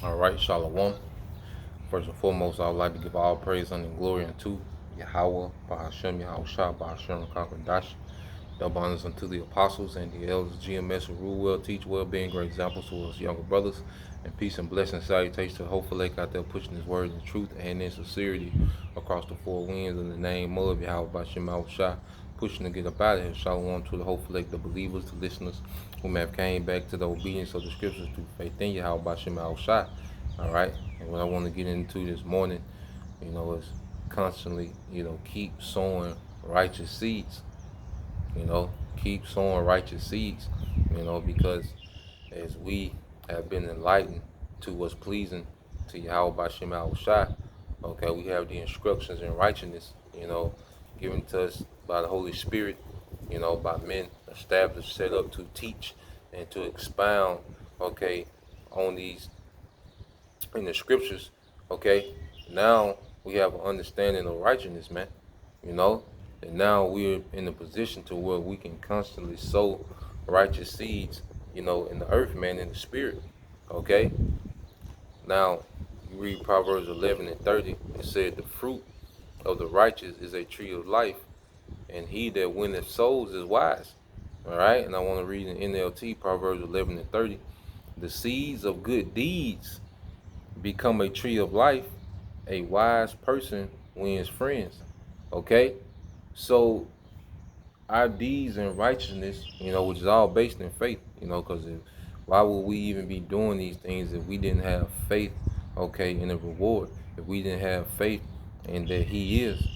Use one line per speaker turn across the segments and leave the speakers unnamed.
All right, Shalom. First and foremost, I would like to give all praise and glory unto Yahweh, Bahashem, Yahushua, Bahashem, Kakadash. Double honors unto the apostles and the elders, GMS, who rule well, teach well, being great examples to us younger brothers. And peace and blessing, salutations to the hopeful lake out there pushing his word in truth and in sincerity across the four winds in the name of Yahweh, Bahashem, Yahushua. Pushing to get up out of here. Shalom to the hopeful lake, the believers, the listeners who may have came back to the obedience of the scriptures through faith in Yahweh, Bahashem, Yahushua. All right. And what I want to get into this morning, is constantly, keep sowing righteous seeds. Keep sowing righteous seeds, because as we have been enlightened to what's pleasing to Yahweh Bashem Shai, okay, we have the instructions in righteousness, given to us by the Holy Spirit, by men established, set up to teach and to expound, okay, on these in the scriptures, okay. Now we have an understanding of righteousness, man, and now we're in a position to where we can constantly sow righteous seeds, in the earth, man, in the spirit, okay. Now you read Proverbs 11 and 30. It said the fruit of the righteous is a tree of life, and he that winneth souls is wise. All right, and I want to read in NLT Proverbs 11 and 30. The seeds of good deeds become a tree of life. A wise person wins friends. Okay, so our deeds and righteousness, which is all based in faith, because why would we even be doing these things if we didn't have faith, okay, in the reward? If we didn't have faith in that He is,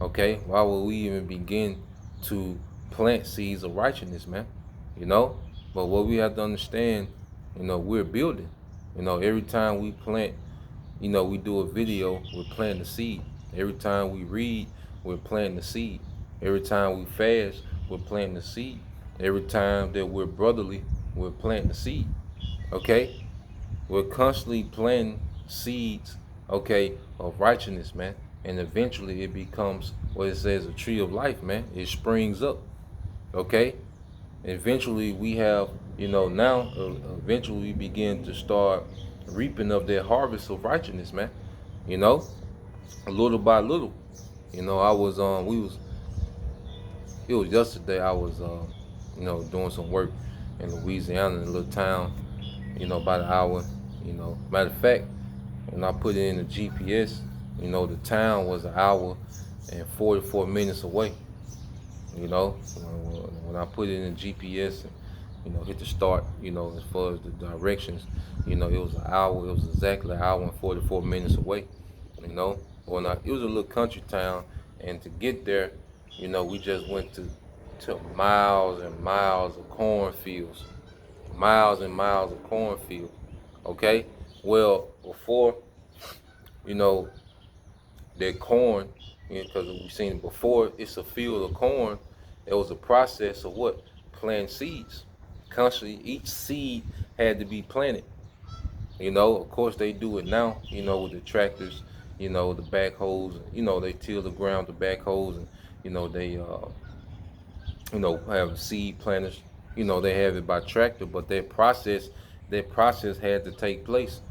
okay, why would we even begin to plant seeds of righteousness, man? But what we have to understand, we're building. Every time we plant, we do a video, we're planting the seed. Every time we read, we're planting the seed. Every time we fast, we're planting the seed. Every time that we're brotherly, we're planting the seed. Okay? We're constantly planting seeds, okay, of righteousness, man. And eventually it becomes what it says, a tree of life, man. It springs up. Okay? Eventually we have, eventually we begin to start reaping of that harvest of righteousness, man. Little by little. I was it was yesterday. I was doing some work in Louisiana, in a little town, about an hour. Matter of fact, when I put it in the GPS, the town was an hour and 44 minutes away. When I put it in the GPS and hit the start, as far as the directions, it was an hour. It was exactly an hour and 44 minutes away. It was a little country town, and to get there, we just went to miles and miles of cornfields, miles and miles of cornfields. Okay, well, before that corn, because we've seen it before, it's a field of corn. There was a process of what? Planting seeds. Constantly, each seed had to be planted. Of course they do it now, with the tractors, the backhoes, they till the ground with the backhoes, and, they, have seed planters, they have it by tractor, but that process had to take place.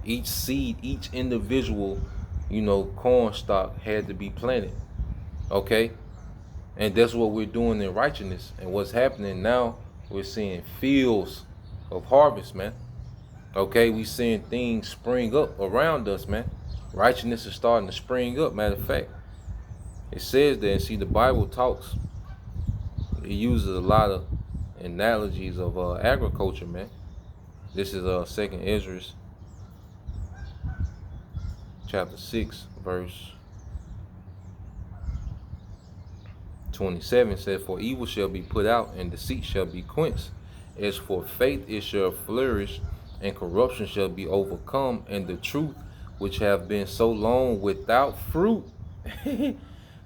Each seed, each individual, corn stalk had to be planted. Okay? And that's what we're doing in righteousness. And what's happening now, we're seeing fields of harvest, man. Okay, we seeing things spring up around us, man. Righteousness is starting to spring up. Matter of fact, it says that, and see, the Bible talks. It uses a lot of analogies of agriculture, man. This is 2nd Ezra, chapter 6, verse 27 says, "For evil shall be put out, and deceit shall be quenched. As for faith, it shall flourish, and corruption shall be overcome, and the truth, which have been so long without fruit,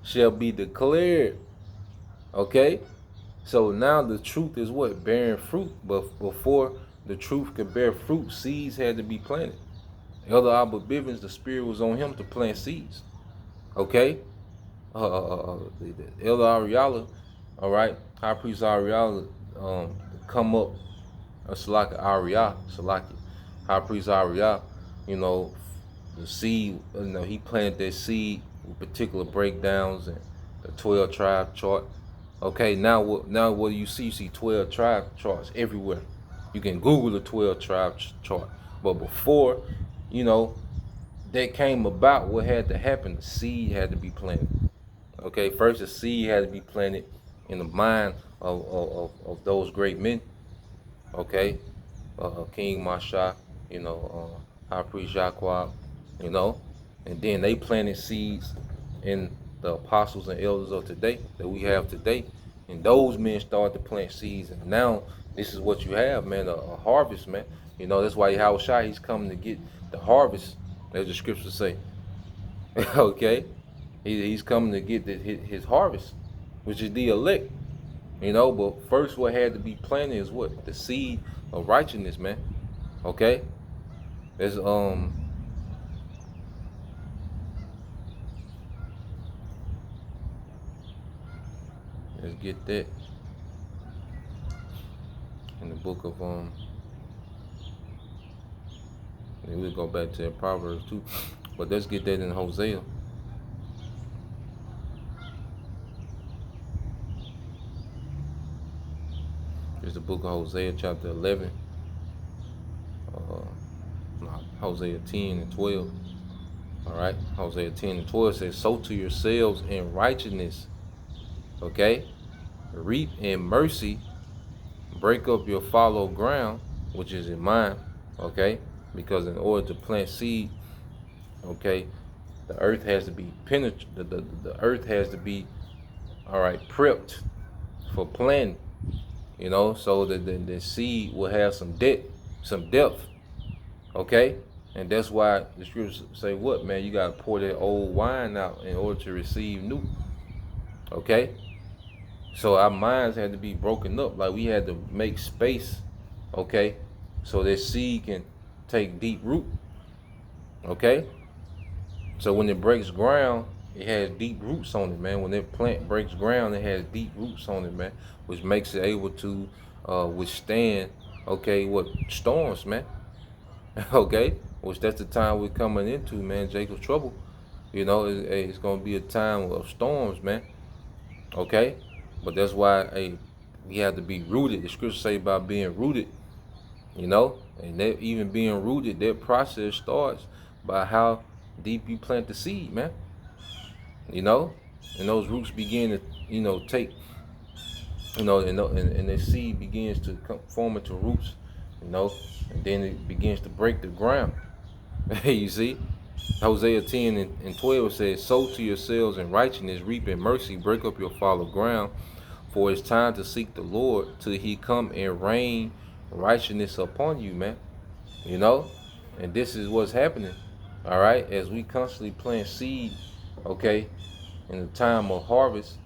shall be declared." Okay? So now the truth is what? Bearing fruit. But before the truth could bear fruit, seeds had to be planted. Elder Albert Bivens, the Spirit was on him to plant seeds. Okay? Elder Ariala, all right, High Priest Ariala, come up, Salaki Salaki, High Priest Ariel, you know, the seed, he planted that seed with particular breakdowns and the 12 tribe chart. Okay, now what do you see? You see 12 tribe charts everywhere. You can Google the 12 tribe chart. But before, you know, that came about, what had to happen? The seed had to be planted. Okay, first the seed had to be planted in the mind of those great men. Okay, King Masha, High Priest Jacques, you know, and then they planted seeds in the apostles and elders of today that we have today, and those men started to plant seeds, and now this is what you have, man, a harvest, man. That's why Yahweh Shai, he's coming to get the harvest, as the scriptures say. Okay, he's coming to get his harvest, which is the elect. But first what had to be planted is what? The seed of righteousness, man. Okay? There's let's get that in the book of and we'll go back to Proverbs too. But let's get that in Hosea. There's the book of Hosea, chapter 11. Hosea 10 and 12. All right, Hosea 10 and 12 says, sow to yourselves in righteousness. Okay, reap in mercy, break up your fallow ground, which is in mine. Okay, because in order to plant seed, okay, the earth has to be penetrated. The earth has to be, all right, prepped for planting. So that the seed will have some depth. Okay, and that's why the scriptures say, what, man, you gotta pour that old wine out in order to receive new. Okay, so our minds had to be broken up, like we had to make space. Okay, so that seed can take deep root. Okay, so when it breaks ground, it has deep roots on it, man. When that plant breaks ground, it has deep roots on it, man, which makes it able to withstand, okay, what, storms, man. Okay, which that's the time we're coming into, man. Jacob's trouble. It's gonna be a time of storms, man. Okay, but that's why, hey, we have to be rooted. The scriptures say about being rooted, and that even being rooted, that process starts by how deep you plant the seed, man. And those roots begin to, take, and the seed begins to form into roots, and then it begins to break the ground. You see, Hosea 10 and 12 says, sow to yourselves in righteousness, reap in mercy, break up your fallow ground, for it's time to seek the Lord till he come and rain righteousness upon you, man. And this is what's happening, all right, as we constantly plant seed, okay, in the time of harvest.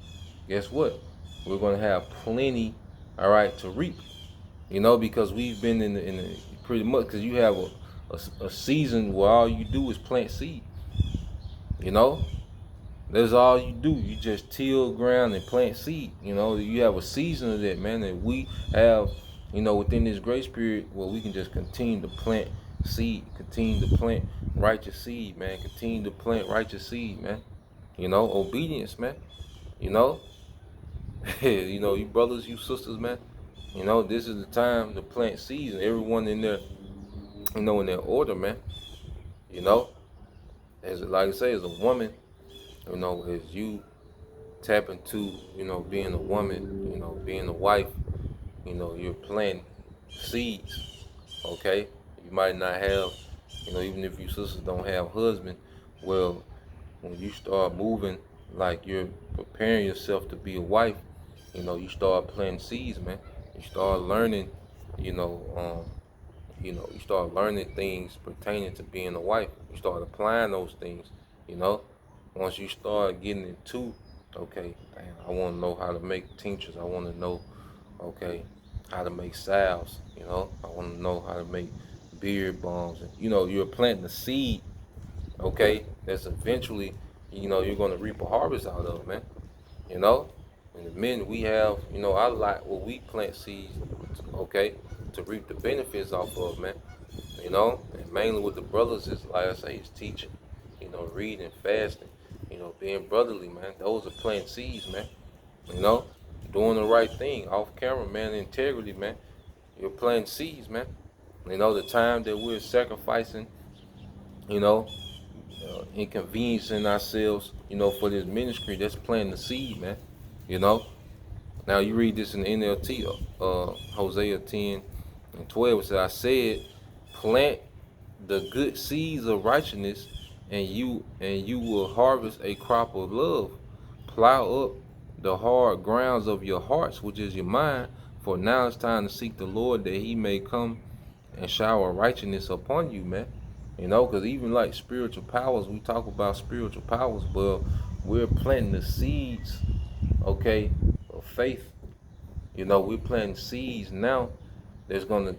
Guess what? We're going to have plenty, all right, to reap, because we've been in the pretty much, because you have a season where all you do is plant seed. That's all you do. You just till ground and plant seed. You have a season of that, man, that we have, within this grace period where we can just continue to plant seed, continue to plant righteous seed, man, continue to plant righteous seed, man. Obedience, man. You know, you brothers, you sisters, man. This is the time to plant seeds, and everyone in there, in their order, man. You know, as like I say, as a woman, as you tap into, being a woman, being a wife, you're planting seeds. Okay, you might not have, even if you sisters don't have husband, well, when you start moving like you're preparing yourself to be a wife, you start planting seeds, man. You start learning, you know, you start learning things pertaining to being a wife. You start applying those things, you know. Once you start getting into, okay, damn, I want to know how to make tinctures. I want to know, okay, how to make salves. I want to know how to make beard balms. And, you're planting a seed, okay, that's eventually, you're going to reap a harvest out of, man. you know. And the men we have, I like what we plant seeds, okay, to reap the benefits off of, man. And mainly with the brothers is, like I say, is teaching, reading, fasting, being brotherly, man. Those are planting seeds, man. You know, doing the right thing off camera, man. Integrity, man. You're planting seeds, man. The time that we're sacrificing, you know, inconveniencing ourselves, for this ministry, that's planting the seed, man. You know. Now you read this in the NLT, Hosea 10:12. It says, "I said, plant the good seeds of righteousness, and you will harvest a crop of love. Plow up the hard grounds of your hearts, which is your mind. For now it's time to seek the Lord, that He may come and shower righteousness upon you, man." Because even like spiritual powers, we talk about spiritual powers, but we're planting the seeds, okay, of faith. We're planting seeds now that's gonna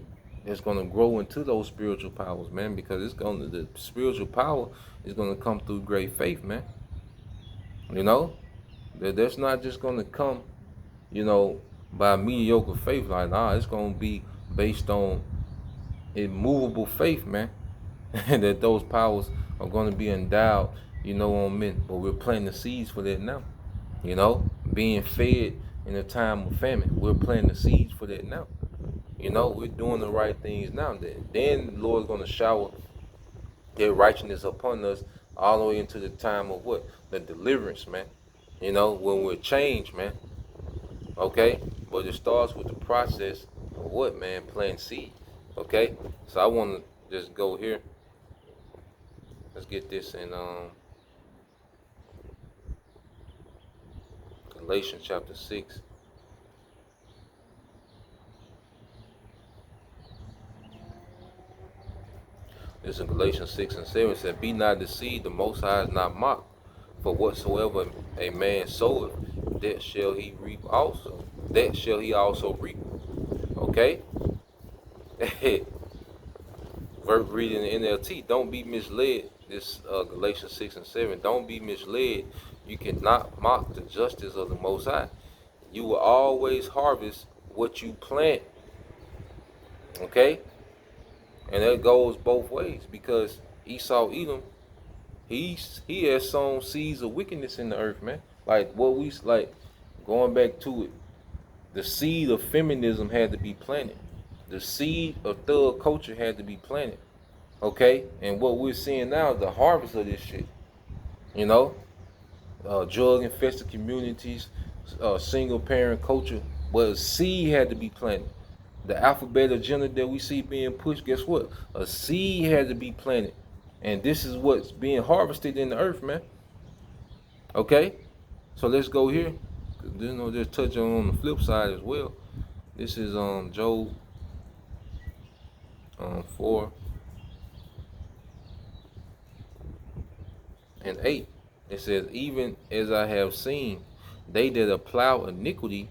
grow into those spiritual powers, man, because the spiritual power is gonna come through great faith, man. That's not just gonna come, you know, by mediocre faith. Like, nah, it's gonna be based on immovable faith, man. That those powers are gonna be endowed, on men. But we're planting the seeds for that now. Being fed in a time of famine. We're planting the seeds for that now. We're doing the right things now. Then the Lord's gonna shower their righteousness upon us all the way into the time of what? The deliverance, man. When we're changed, man. Okay? But it starts with the process of what, man? Planting seed. Okay? So I want to just go here. Let's get this in Galatians chapter 6. This in Galatians 6:7. It said, "Be not deceived, the Most High is not mocked. For whatsoever a man soweth, that shall he reap also. That shall he also reap." Okay? Verse reading the NLT. Don't be misled. This Galatians 6:7. Don't be misled. You cannot mock the justice of the Most High. You will always harvest what you plant. Okay? And that goes both ways, because Esau Edom, he has sown seeds of wickedness in the earth, man. Like what we like going back to it. The seed of feminism had to be planted. The seed of thug culture had to be planted. Okay? And what we're seeing now is the harvest of this shit. Drug infested communities, single parent culture. But a seed had to be planted. The alphabet agenda that we see being pushed, guess what? A seed had to be planted. And this is what's being harvested in the earth, man. Okay? So let's go here. Just touch on the flip side as well. This is Job 4:8. It says, "Even as I have seen, they that plow iniquity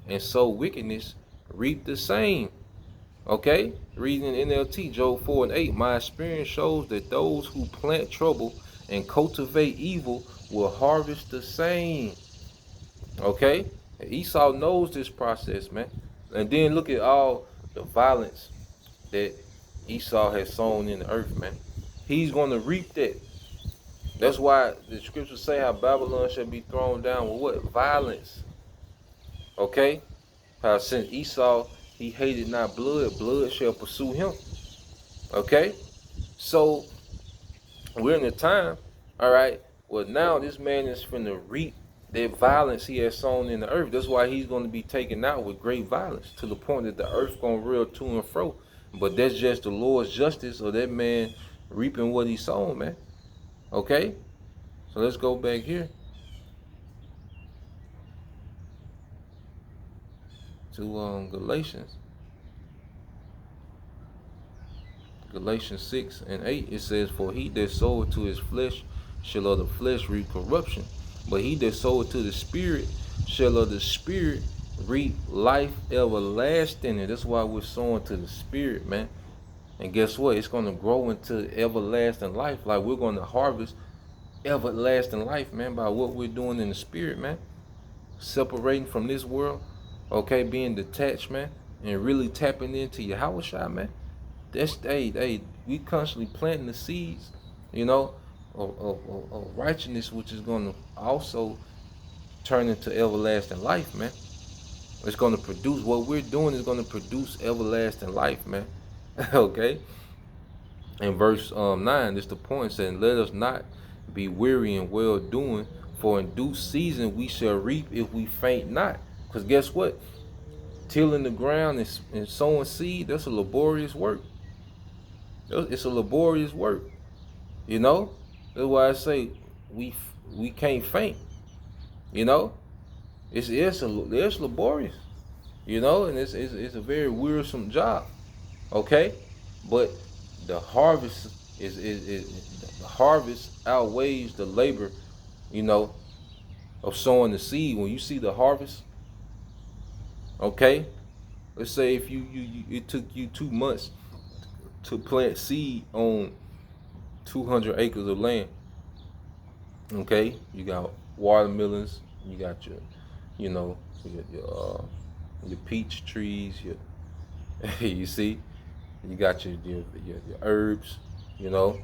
and sow wickedness reap the same." Okay? Reading NLT, Job 4:8. "My experience shows that those who plant trouble and cultivate evil will harvest the same." Okay? Esau knows this process, man. And then look at all the violence that Esau has sown in the earth, man. He's going to reap that. That's why the scriptures say how Babylon shall be thrown down with what? Violence. Okay? How since Esau, he hated not blood, blood shall pursue him. Okay? So, we're in a time, all right, well, now this man is finna reap that violence he has sown in the earth. That's why he's going to be taken out with great violence, to the point that the earth going to reel to and fro. But that's just the Lord's justice, or that man reaping what he sown, man. Okay? So let's go back here to Galatians 6:8. It says, "For he that soweth to his flesh shall of the flesh reap corruption, but he that soweth to the Spirit shall of the Spirit reap life everlasting." And that's why we're sowing to the Spirit, man. And guess what? It's going to grow into everlasting life. Like, we're going to harvest everlasting life, man, by what we're doing in the Spirit, man. Separating from this world, okay, being detached, man, and really tapping into Yahushua, man. That's we constantly planting the seeds, you know, of righteousness, which is going to also turn into everlasting life, man. It's going to produce, what we're doing is going to produce everlasting life, man. Okay. In verse 9, this the point saying, let us not be weary in well doing, for in due season we shall reap if we faint not. Because guess what? Tilling the ground and sowing seed, that's a laborious work. It's a laborious work, you know. That's why I say we can't faint, you know. It's laborious, you know, and it's a very wearisome job, okay. But the harvest is the harvest outweighs the labor, you know, of sowing the seed. When you see the harvest, okay. Let's say if you it took you 2 months to plant seed on 200 acres of land. Okay, you got watermelons, you got your, you know, your peach trees, your you see, you got your herbs, you know.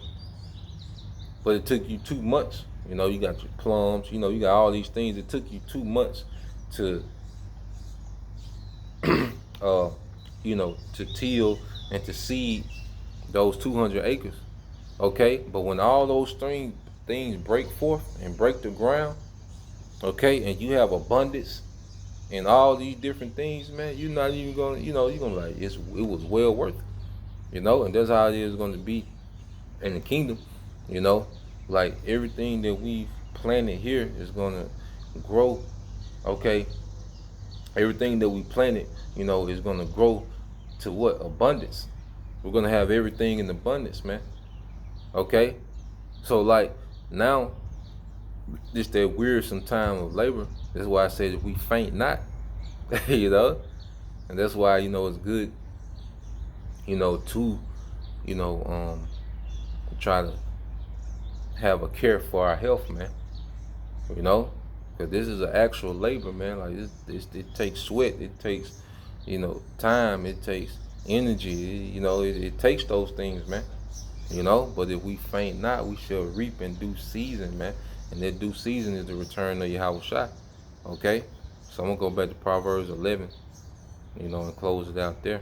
But it took you 2 months, you know. You got your plums, you know, you got all these things. It took you 2 months to, you know, to till and to seed those 200 acres. Okay, but when all those things break forth and break the ground, okay, and you have abundance and all these different things, man, you're not even gonna, you know, you're gonna like it was well worth it, you know. And that's how it is gonna be in the kingdom, you know. Like everything that we've planted here is gonna grow, okay. Everything that we planted, you know, is gonna grow to what? Abundance. We're gonna have everything in abundance, man. Okay, so like now, this that wearisome time of labor. That's why I said if we faint not, you know, and that's why, you know, it's good, you know, to, you know, try to have a care for our health, man. You know, because this is an actual labor, man. Like it takes sweat, it takes, you know, time, it takes energy. You know, it takes those things, man. You know, but if we faint not, we shall reap in due season, man. And that due season is the return of Yahweh Shai. Okay? So I'm going to go back to Proverbs 11, you know, and close it out there.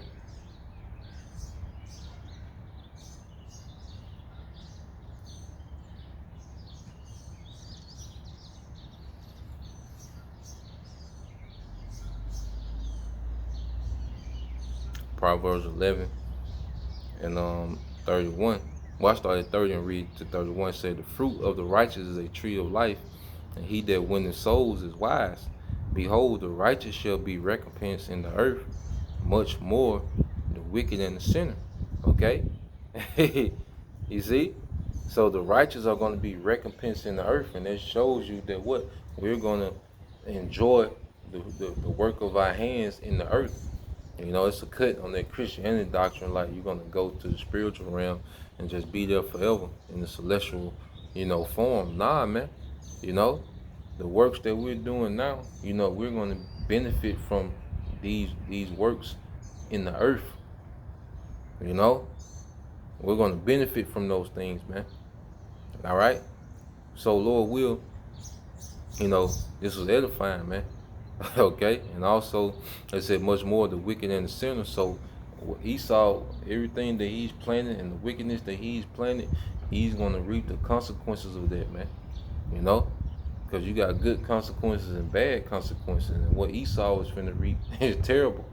Proverbs 11 and 31. Well, I started 30 and read to 31. Said, the fruit of the righteous is a tree of life, and he that winneth souls is wise. Behold, the righteous shall be recompensed in the earth, much more the wicked and the sinner. Okay? You see? So the righteous are going to be recompensed in the earth, and that shows you that what? We're going to enjoy the work of our hands in the earth. You know, it's a cut on that Christianity doctrine, like you're going to go to the spiritual realm and just be there forever in the celestial, you know, form. Nah, man. You know, the works that we're doing now, you know, we're going to benefit from these works in the earth. You know, we're going to benefit from those things, man. All right. So Lord will, you know, this was edifying, man. Okay. And also, it said much more the wicked and the sinner. So Esau, everything that he's planted and the wickedness that he's planted, he's going to reap the consequences of that, man. You know, because you got good consequences and bad consequences. And what Esau is finna reap is terrible.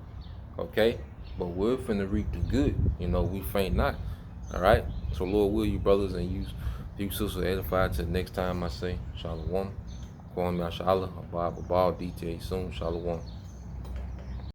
Okay. But we're finna reap the good. You know, we faint not. All right. So Lord will, you brothers and you sisters edified till the next time I say Shalom. Kwame Yashala, Abba, DTA soon. Shalom.